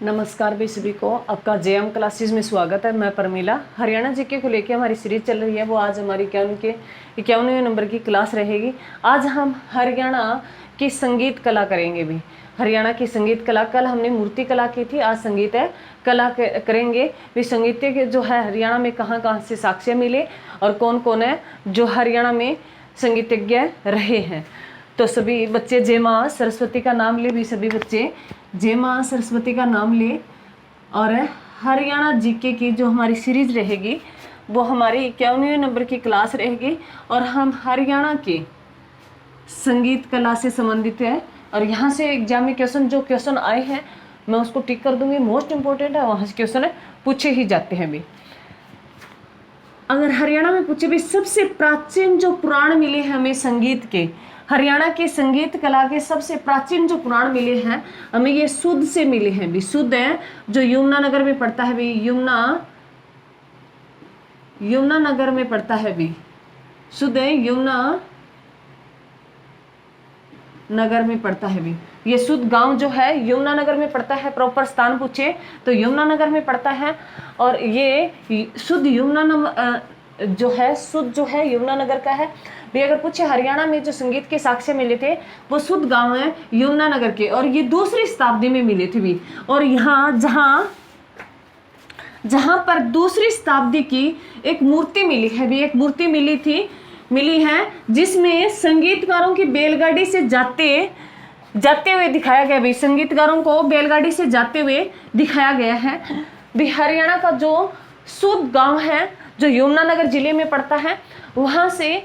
नमस्कार भी सभी को, आपका जेएम क्लासेस में स्वागत है। मैं परमीला। हरियाणा जीके को लेकर हमारी सीरीज चल रही है, वो आज हमारी 51वें नंबर की क्लास रहेगी। आज हम हरियाणा की संगीत कला करेंगे भी। हरियाणा की संगीत कला, कल हमने मूर्ति कला की थी, आज संगीत है कला करेंगे भी। संगीत के जो है हरियाणा में कहाँ कहाँ से साक्ष्य मिले और कौन कौन है जो हरियाणा में संगीतज्ञ रहे हैं। तो सभी बच्चे जय माँ सरस्वती का नाम ले भी, सभी बच्चे जय माँ सरस्वती का नाम ले। और हरियाणा जीके की जो हमारी सीरीज रहेगी वो हमारी 51वें नंबर की क्लास रहेगी और हम हरियाणा के संगीत कला से संबंधित है। और यहाँ से एग्जाम में जो क्वेश्चन आए हैं मैं उसको टिक कर दूंगी, मोस्ट इंपॉर्टेंट है, वहाँ से क्वेश्चन पूछे ही जाते हैं भी। अगर हरियाणा में पूछे भी सबसे प्राचीन जो पुराण मिले हैं हमें संगीत के, हरियाणा के संगीत कला के सबसे प्राचीन जो पुराण मिले हैं हमें ये सुध से मिले हैं भी। सुध है जो यमुनानगर में पड़ता है भी, यमुनानगर में पड़ता है भी। सुध है यमुनानगर में पड़ता है भी। ये सुध गांव जो है यमुनानगर में पड़ता है। प्रॉपर स्थान पूछे तो यमुनानगर में पड़ता है। और ये सुध सुध जो है यमुनानगर का है भी। अगर पूछे हरियाणा में जो संगीत के साक्ष्य मिले थे वो सुध गांव है यमुनानगर के, और ये दूसरी शताब्दी में मिले थे भी। और यहाँ जहां पर दूसरी शताब्दी की एक मूर्ति मिली है भी, एक मूर्ति मिली है जिसमें संगीतकारों की बैलगाड़ी से जाते हुए दिखाया गया भी। संगीतकारों को बैलगाड़ी से जाते हुए दिखाया गया है भी। हरियाणा का जो सुध गांव है जो यमुनानगर जिले में पड़ता है, वहां से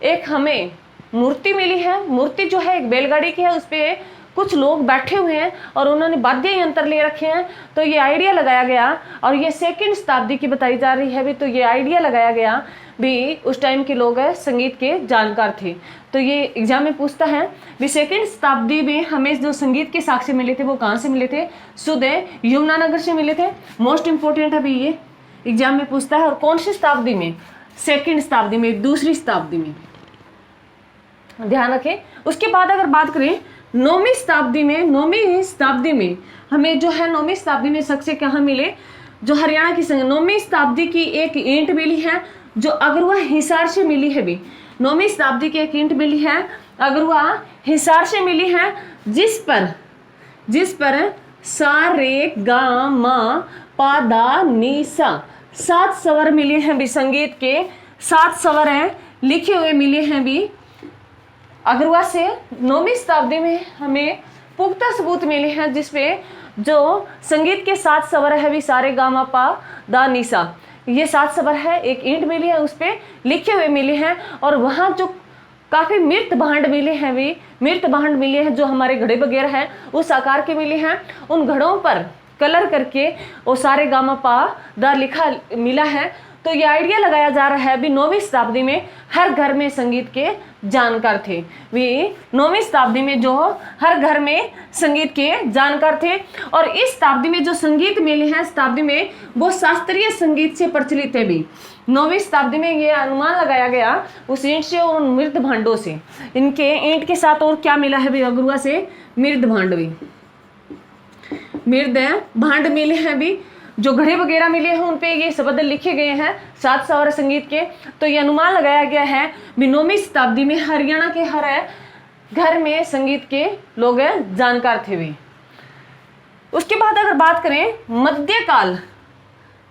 एक हमें मूर्ति मिली है। मूर्ति जो है एक बैलगाड़ी की है, उस पे कुछ लोग बैठे हुए हैं और उन्होंने वाद्य यंत्र ले रखे हैं। तो ये आइडिया लगाया गया, और ये सेकंड शताब्दी की बताई जा रही है भी। तो ये आइडिया लगाया गया भी, उस टाइम के लोग संगीत के जानकार थे। तो ये एग्जाम में पूछता है भी सेकंड शताब्दी में हमें जो संगीत के साक्ष्य मिले थे वो कहाँ से मिले थे? सुध यमुनानगर से मिले थे। मोस्ट इंपोर्टेंट है भी, ये एग्जाम में पूछता है। और कौन सी शताब्दी में? सेकंड शताब्दी में, दूसरी शताब्दी में, ध्यान रखें। उसके बाद अगर बात करें नौवीं शताब्दी में हमें जो है नौवीं शताब्दी में साक्ष्य कहाँ मिले? जो हरियाणा की नौवीं शताब्दी की एक ईंट मिली है जो अगरुआ हिसार से मिली है भी। नौवीं शताब्दी की एक ईंट मिली है, अगरुआ हिसार से मिली है, जिस पर सा रे गा मा पा दा नी सा 7 स्वर मिले हैं भी। संगीत के 7 स्वर हैं लिखे हुए मिले हैं भी अगरुआ से। नौवीं शताब्दी में हमें पुख्ता सबूत मिले हैं जिसपे जो संगीत के 7 स्वर है भी, सारे गामा पा दा निसा, ये 7 स्वर है। एक ईंट मिली है, उस पे लिखे हुए मिले हैं। और वहाँ जो काफी मृत भांड मिले हैं जो हमारे घड़े वगैरह हैं उस आकार के मिले हैं। उन घड़ों पर कलर करके वो सारे गामा पा दा लिखा मिला है। तो ये आइडिया लगाया जा रहा है भी नौवीं शताब्दी में हर घर में संगीत के जानकार थे भी। नौवीं शताब्दी में जो हर घर में संगीत के जानकार थे। और इस शताब्दी में जो संगीत मिले हैं शताब्दी में वो शास्त्रीय संगीत से प्रचलित है भी। नौवीं शताब्दी में ये अनुमान लगाया गया उस ईंट से और मृत भांडों से। इनके ईंट के साथ और क्या मिला है भी? अगरुआ से मृत भांड मिले हैं भी। जो घड़े वगैरह मिले हैं उन पे ये शब्द लिखे गए हैं 7 स्वर संगीत के। तो ये अनुमान लगाया गया है भी नौवीं शताब्दी में हरियाणा के हर घर में संगीत के लोग जानकार थे भी। उसके बाद अगर बात करें मध्यकाल,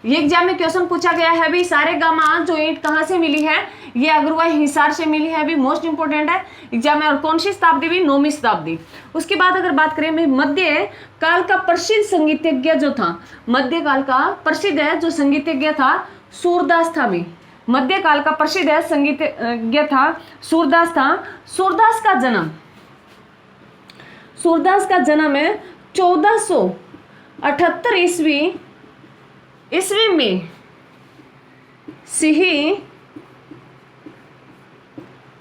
ये एग्जाम में क्वेश्चन पूछा गया है भी। सारे गामा जो ईंट कहाँ से मिली है? ये अगरुआ हिसार से मिली है भी। मोस्ट इंपोर्टेंट है एग्जाम में। और कौन सी शताब्दी भी? नौवीं शताब्दी। उसके बाद अगर बात करें भी मध्य काल का प्रसिद्ध संगीतज्ञ जो था, मध्यकाल का प्रसिद्ध है जो संगीतज्ञ था सूरदास था भी। मध्यकाल का प्रसिद्ध है संगीतज्ञ था सूरदास था। सूरदास का जन्म है 1478 ईस्वी में सिही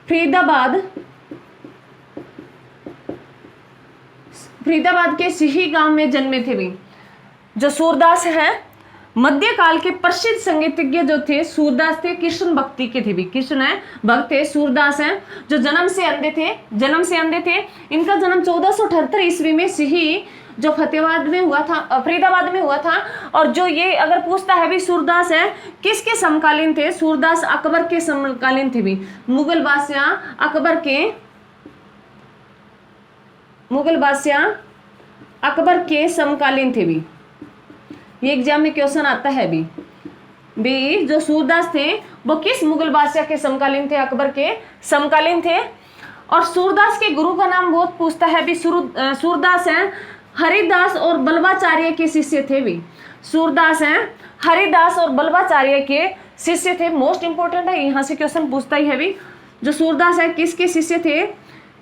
फरीदाबाद के सिही गांव में जन्मे थे भी। जो सूरदास हैं मध्यकाल के प्रसिद्ध संगीतज्ञ जो थे सूरदास थे, कृष्ण भक्ति के थे भी। कृष्ण है भक्त थे, सूरदास हैं जो जन्म से अंधे थे। इनका जन्म 1478 ईस्वी में सिही जो फतेहाबाद में हुआ था, फरीदाबाद में हुआ था। और जो ये अगर पूछता है भी सूरदास है किसके समकालीन थे, सूरदास अकबर के समकालीन थे भी, मुगल बादशाह अकबर के समकालीन थे भी। ये एग्जाम में क्वेश्चन आता है भी जो सूरदास थे वो किस मुगल बादशाह के समकालीन थे, अकबर के समकालीन थे। और सूरदास के गुरु का नाम बहुत पूछता है भी, सूरदास हैं हरिदास और बल्लभाचार्य के शिष्य थे भी। सूरदास हैं हरिदास और बल्लभाचार्य के शिष्य थे। मोस्ट इंपोर्टेंट है, यहाँ से क्वेश्चन पूछता ही है भी। जो सूरदास है किसके शिष्य थे,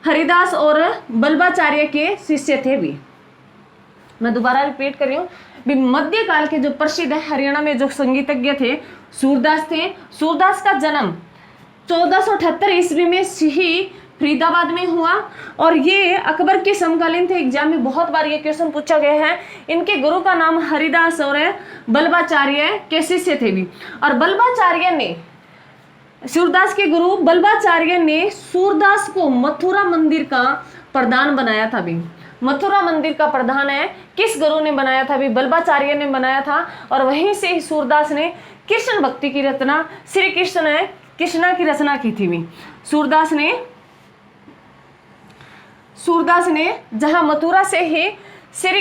हरिदास और बल्लभाचार्य के शिष्य थे भी। मैं दोबारा रिपीट कर रही हूँ भी, मध्यकाल के जो प्रसिद्ध है हरियाणा में जो संगीतज्ञ थे सूरदास थे। सूरदास का जन्म 1478 ईस्वी में ही फरीदाबाद में हुआ और ये अकबर के समकालीन थे। एग्जाम में बहुत बार ये क्वेश्चन पूछा गया है। इनके गुरु का नाम हरिदास और बल्लभाचार्य के शिष्य थे भी। और बल्लभाचार्य ने, सूरदास के गुरु बल्लभाचार्य ने सूरदास को मथुरा मंदिर का प्रधान बनाया था भी। मथुरा मंदिर का प्रधान है किस गुरु ने बनाया था भी, बल्लभाचार्य ने बनाया था। और वहीं से ही सूरदास ने कृष्ण भक्ति की रचना, श्री कृष्णा की रचना की थी भी। सूरदास ने जहां मथुरा से ही श्री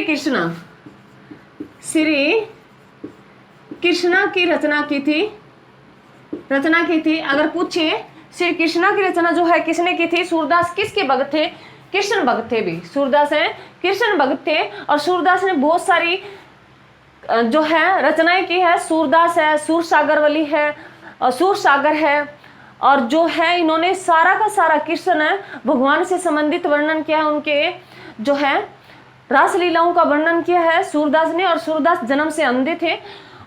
कृष्णा की रचना की थी। अगर पूछे श्री कृष्णा की रचना जो है किसने की थी, सूरदास किसके भक्त थे, कृष्ण भक्त थे भी। सूरदास है कृष्ण भक्त थे और सूरदास ने बहुत सारी जो है रचनाएं की है। सूरदास है, सूरसागरवली है और सूरसागर है। और जो है इन्होंने सारा का सारा कृष्ण भगवान से संबंधित वर्णन किया है, उनके जो है रासलीलाओं का वर्णन किया है सूरदास ने। और सूरदास जन्म से अंधे थे।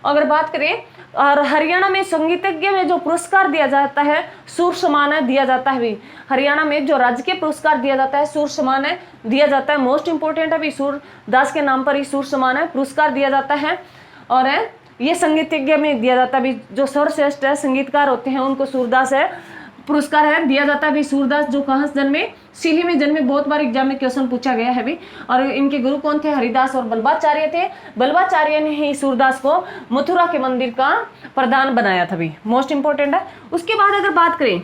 अगर बात करें और हरियाणा में संगीतज्ञ में जो पुरस्कार दिया जाता है सूर सम्मान दिया जाता है भी। हरियाणा में जो राज्य के पुरस्कार दिया जाता है सूर सम्मान दिया जाता है। मोस्ट इंपोर्टेंट है भी, सूरदास के नाम पर ही सूर सम्मान पुरस्कार दिया जाता है। और ये संगीतज्ञ में दिया जाता है भी, जो सर्वश्रेष्ठ संगीतकार होते हैं उनको सूरदास पुरस्कार दिया जाता है भी। सूरदास जो कहाँ जन्मे, सीली में जन्मे। बहुत बार एग्जाम में क्वेश्चन पूछा गया है भी। और इनके गुरु कौन थे, हरिदास और बल्लभाचार्य थे। बल्लभाचार्य ने ही सूरदास को मथुरा के मंदिर का प्रधान बनाया था भी। मोस्ट इंपोर्टेंट है। उसके बाद अगर बात करें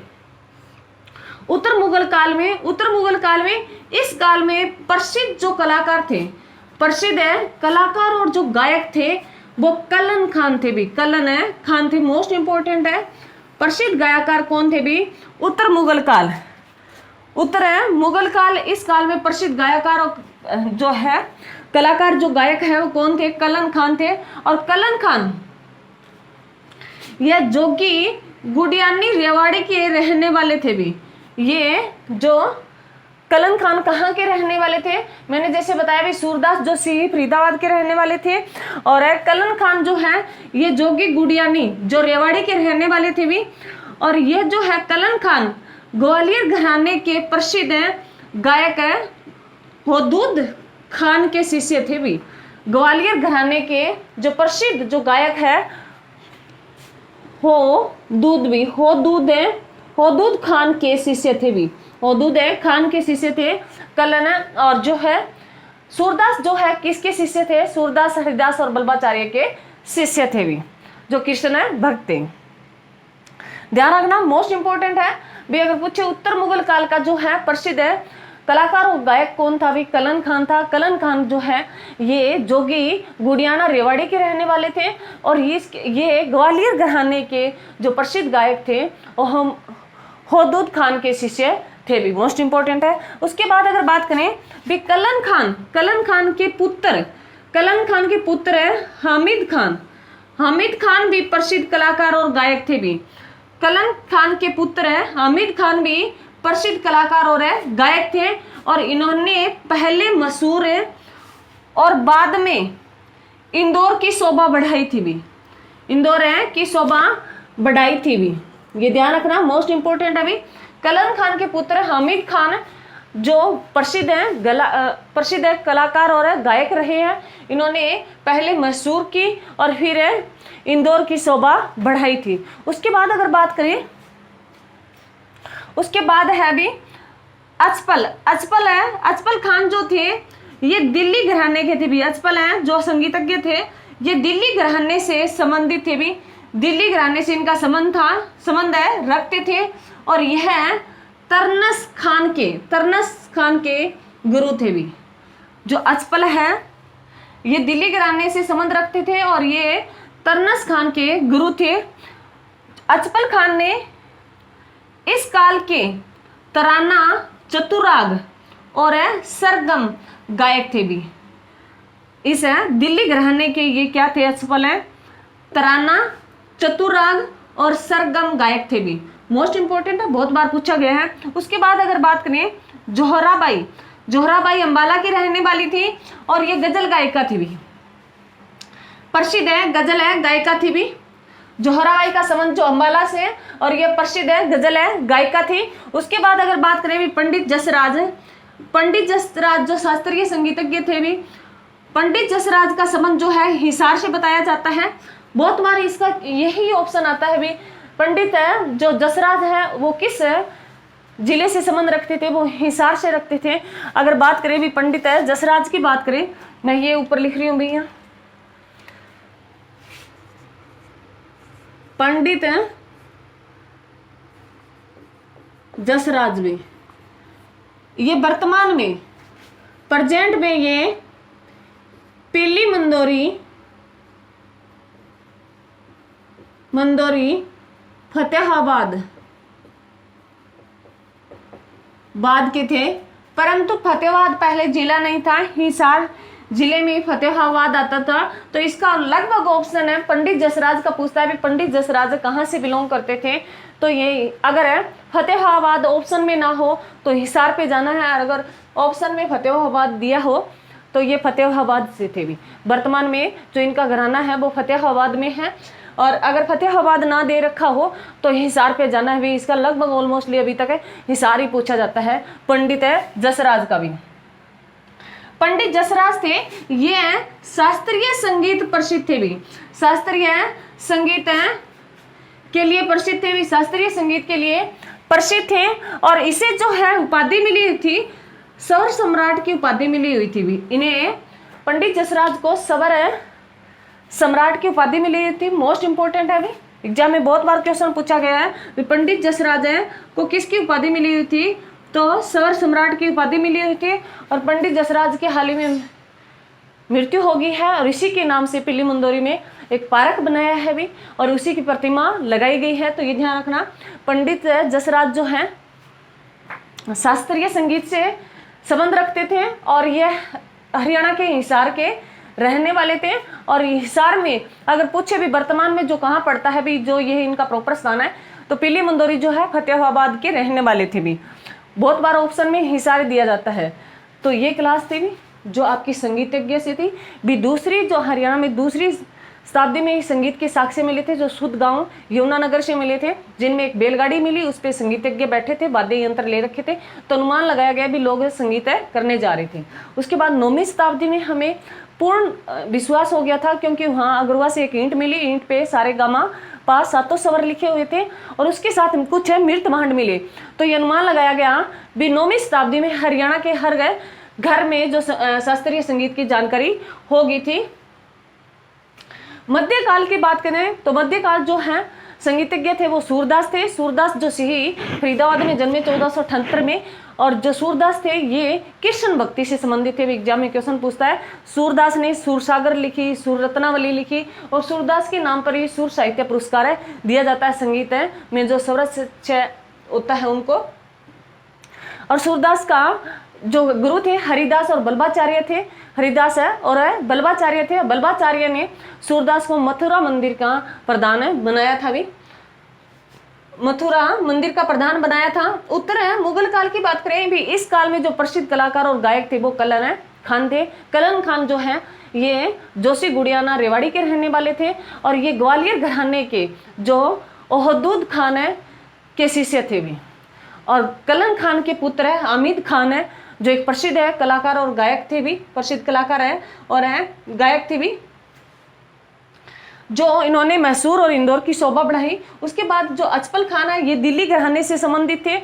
उत्तर मुगल काल में इस काल में प्रसिद्ध जो कलाकार थे, प्रसिद्ध कलाकार और जो गायक थे वो कलन खान थे भी। खान थे। मोस्ट इंपोर्टेंट है। प्रसिद्ध गायकार कौन थे भी, उत्तर मुगल काल। इस काल में प्रसिद्ध गायकार और जो है कलाकार जो गायक है वो कौन थे, कलन खान थे। और कलन खान यह जोगी गुडियानी रेवाड़ी के रहने वाले थे भी। ये जो कलन खान कहाँ के रहने वाले थे, मैंने जैसे बताया भी सूरदास जो फरीदाबाद के रहने वाले थे। और कलन खान जो है ये जोगी गुडियानी जो रेवाड़ी के रहने वाले थे भी। और ये जो है कलन खान ग्वालियर घराने के प्रसिद्ध गायक होदूद खान के शिष्य थे भी। ग्वालियर घराने के जो प्रसिद्ध जो गायक है होदूद खान के शिष्य थे भी। होदूद खान के शिष्य थे कलन। और जो है सूरदास जो है किसके शिष्य थे, सूरदास हरिदास और बल्लभाचार्य के शिष्य थे भी, जो कृष्ण भक्त थे। ध्यान रखना, मोस्ट इंपोर्टेंट है भी। अगर पूछे उत्तर मुगल काल का जो है प्रसिद्ध कलाकार और गायक कौन था भी, कलन खान था। कलन खान जो है ये जोगी गुडियाना रेवाड़ी के रहने वाले थे। और ये ग्वालियर घराने के जो प्रसिद्ध गायक थे वो हम होदूद खान के शिष्य थे भी। मोस्ट इंपोर्टेंट है। उसके बाद अगर बात करें भी कलन खान के पुत्र है हामिद खान भी प्रसिद्ध कलाकार और गायक थे भी। कलन खान के पुत्र है हामिद खान भी प्रसिद्ध कलाकार और गायक थे। और इन्होंने पहले मशहूर और बाद में इंदौर की शोभा बढ़ाई थी भी। इंदौर की शोभा बढ़ाई थी भी। ये ध्यान रखना, मोस्ट इंपोर्टेंट है भी। कलन खान के पुत्र हामिद खान जो प्रसिद्ध कलाकार और गायक रहे हैं, इन्होंने पहले मैसूर की और फिर इंदौर की शोभा बढ़ाई थी। उसके बाद अगर बात करें, उसके बाद है अभी अचपल खान जो थे ये दिल्ली घराने के थे भी। अचपल हैं जो संगीतज्ञ थे, ये दिल्ली घराने से संबंधित थे भी, दिल्ली घराने से इनका संबंध है रखते थे। और यह तरनस खान के गुरु थे भी। जो अचपल है ये दिल्ली घराने से संबंध रखते थे और ये तरनस खान के गुरु थे। अचपल खान ने इस काल के तराना, चतुराग और सरगम गायक थे भी। इस दिल्ली घराने के ये क्या थे? अचपल है तराना, चतुराग और सरगम गायक थे भी। मोस्ट इंपोर्टेंट है, बहुत बार पूछा गया है। उसके बाद अगर बात करें जोहराबाई अंबाला की रहने वाली थी और ये गजल गायिका थी भी, प्रसिद्ध है गजल है गायिका थी भी। जोहराबाई का संबंध जो अंबाला से और ये प्रसिद्ध है गजल है गायिका थी। उसके बाद अगर बात करें भी पंडित जसराज जो शास्त्रीय संगीतज्ञ थे भी। पंडित जसराज का संबंध जो है हिसार से बताया जाता है। बहुत बार इसका यही ऑप्शन आता है भी, पंडित है जो जसराज है वो किस जिले से संबंध रखते थे? वो हिसार से रखते थे। अगर बात करें भी पंडित है जसराज की बात करें, मैं ये ऊपर लिख रही हूं भैया, पंडित है जसराज में, ये वर्तमान में प्रेजेंट में ये पीली मंदोरी फतेहाबाद बाद के थे। परंतु फतेहाबाद पहले जिला नहीं था, हिसार जिले में फतेहाबाद आता था। तो इसका लगभग ऑप्शन है पंडित जसराज का पूछता है भी पंडित जसराज कहाँ से बिलोंग करते थे? तो ये अगर फतेहाबाद ऑप्शन में ना हो तो हिसार पे जाना है। अगर ऑप्शन में फतेहाबाद दिया हो तो ये फतेहाबाद से थे भी। वर्तमान में जो इनका घराना है वो फतेहाबाद में है। और अगर फतेहाबाद ना दे रखा हो तो हिसार पे जाना है भी। इसका लगभग ऑलमोस्टली अभी तक है हिसार ही पूछा जाता है। पंडित है जसराज का भी। पंडित जसराज थे, ये शास्त्रीय संगीत प्रसिद्ध थे भी। शास्त्रीय संगीत के लिए प्रसिद्ध थे भी, शास्त्रीय संगीत के लिए प्रसिद्ध थे। और इसे जो है उपाधि मिली हुई थी, स्वर सम्राट की उपाधि मिली हुई थी भी। इन्हें पंडित जसराज को स्वर सम्राट की उपाधि मिली हुई थी। मोस्ट इंपोर्टेंट है अभी एग्जाम में बहुत बार क्वेश्चन पूछा गया है। पंडित जसराज को किसकी उपाधि मिली हुई थी? तो स्वर सम्राट की उपाधि मिली हुई थी। और पंडित जसराज के हाल ही में मृत्यु हो गई है और इसी के नाम से पीली मंदोरी में एक पार्क बनाया है भी और उसी की प्रतिमा लगाई गई है। तो ये ध्यान रखना, पंडित जसराज जो है शास्त्रीय संगीत से संबंध रखते थे और ये हरियाणा के हिसार के रहने वाले थे। और हिसार में अगर पूछे भी वर्तमान में जो कहाँ पड़ता है भी, जो ये इनका प्रॉपर स्थान है, तो पीली मंदोरी जो है फतेहाबाद के रहने वाले थे भी। बहुत बार ऑप्शन में हिसार दिया जाता है। तो ये क्लास थी भी जो आपकी संगीतज्ञ से थी भी। दूसरी जो हरियाणा में दूसरी शताब्दी में संगीत के साक्ष्य मिले थे, जो शुद्ध गांव यमुनानगर से मिले थे, जिनमें एक बैलगाड़ी मिली, उस पे संगीतज्ञ बैठे थे, वाद्य यंत्र ले रखे थे। तो अनुमान लगाया गया भी लोग संगीत करने जा रहे थे। उसके बाद 9वीं शताब्दी में हमें पूर्ण विश्वास हो गया था, क्योंकि वहाँ अग्रवा से एक ईंट मिली, ईंट पे सारे गामा पास 7 स्वर लिखे हुए थे और उसके साथ कुछ मृत भांड मिले। तो ये अनुमान लगाया गया भी 9वीं शताब्दी में हरियाणा के हर घर में जो शास्त्रीय संगीत की जानकारी होगी थी। मध्यकाल की बात करें तो मध्यकाल जो है संगीतज्ञ थे वो सूरदास थे। सूरदास जो सिही फरीदाबाद में जन्मे 1478 में। और जो सूरदास थे ये कृष्ण भक्ति से संबंधित थे। एग्जाम में क्वेश्चन पूछता है, सूरदास ने सूरसागर लिखी, सूररत्नावली लिखी और सूरदास के नाम पर ही सूर साहित्य पुरस्कार दिया जाता है संगीत में जो सर्वश्रेष्ठ होता है उनको। और सूरदास का जो गुरु थे हरिदास और बल्बाचार्य थे। हरिदास है और बल्बाचार्य थे। बल्बाचार्य ने सूरदास को मथुरा मंदिर का प्रधान बनाया था भी, मथुरा मंदिर का प्रधान बनाया था। उत्तर मुगल काल की बात करें भी, इस काल में जो प्रसिद्ध कलाकार और गायक थे वो कलन खान थे। कलन खान जो है ये जोशी गुड़ियाना रेवाड़ी के रहने वाले थे और ये ग्वालियर घराने के जो ओहदूद खान है के शिष्य थे भी। और कलन खान के पुत्र है हामिद खान है जो एक प्रसिद्ध है कलाकार और गायक थे भी, प्रसिद्ध कलाकार है और गायक थे भी, जो इन्होंने मैसूर और इंदौर की शोभा बढ़ाई। उसके बाद जो अचपल खान है ये दिल्ली घराने से संबंधित थे,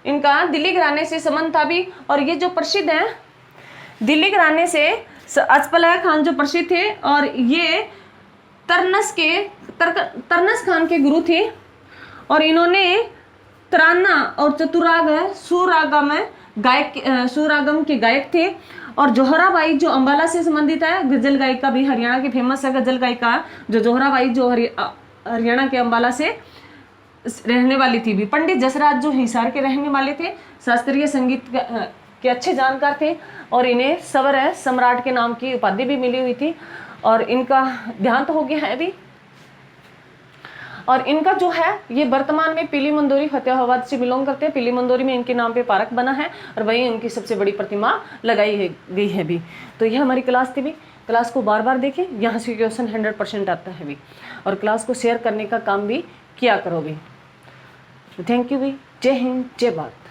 इनका दिल्ली घराने से संबंध था भी। और ये जो प्रसिद्ध है दिल्ली घराने से अचपला खान जो प्रसिद्ध थे, और ये तरनस खान के गुरु थे, और इन्होंने तराना और चतुराग सुरागम के गायक थे। और जोहराबाई जो अंबाला से संबंधित है, गजल गायिका भी हरियाणा की फेमस है गजल गायिका जो जोहराबाई, जो हरियाणा के अंबाला से रहने वाली थी भी। पंडित जसराज जो हिसार के रहने वाले थे, शास्त्रीय संगीत के अच्छे जानकार थे, और इन्हें सवर सम्राट के नाम की उपाधि भी मिली हुई थी, और इनका देहांत हो गया है अभी। और इनका जो है ये वर्तमान में पीली मंदोरी फतेहाबाद से बिलोंग करते हैं। पीली मंदोरी में इनके नाम पे पार्क बना है, और वहीं उनकी सबसे बड़ी प्रतिमा लगाई गई है भी। तो यह हमारी क्लास थी भी। क्लास को बार बार देखें, यहाँ से क्वेश्चन 100% आता है भी, और क्लास को शेयर करने का काम भी किया करो भी। थैंक यू भी। जय हिंद, जय भारत।